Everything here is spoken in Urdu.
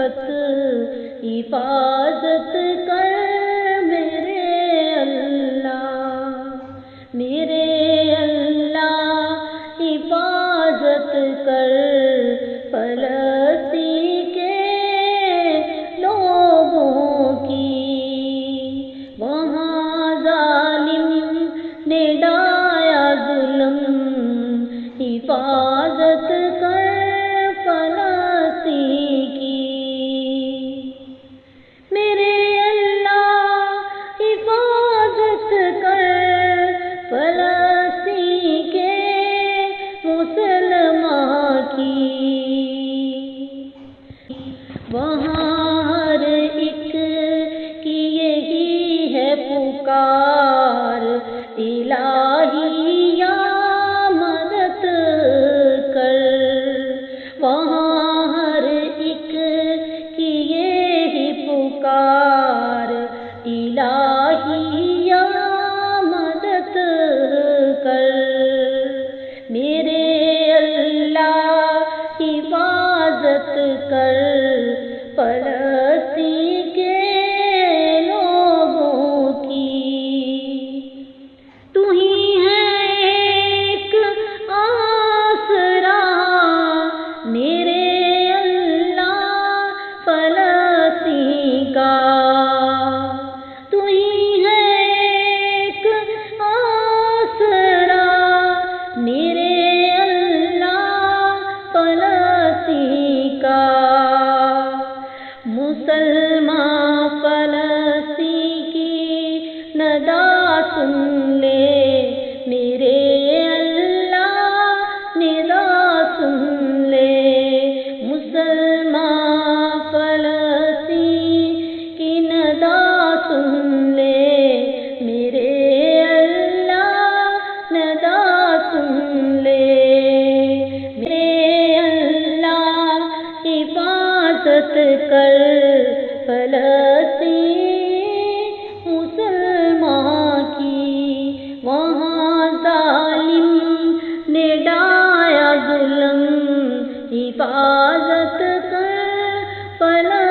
بس حفاظت کر میرے اللہ حفاظت کر فلسطین کے لوگوں کی۔ وہاں ظالم نے ڈھایا ظلم، حفاظت کر فلسطین کی۔ میرے اللہ حفاظت کر فلسطین کے مسلمان کی۔ وہاں ہر ایک کی یہی ہے پکار، الہی یا مدد کر۔ وہاں ہر ایک کی یہی پکار، الہی یا مدد کر۔ میرے اللہ حفاظت کر فلسطین کے لوگوں کی۔ تو ہی ہے ایک آسرا میرے اللہ فلسطین کا۔ تو ہی ہے ایک آسرا میرے اللہ فلسطین کا۔ مسلمان فلسطین کی ندا سن لے، میرے اللہ ندا سن لے۔ مسلمان فلسطین کی ندا سن لے، میرے اللہ ندا سن لے۔ میرے اللہ حفاظت کر فلسطین مسلمان کی۔ وہاں ظالم نے ڈھایا ظلم، حفاظت کر فلسطین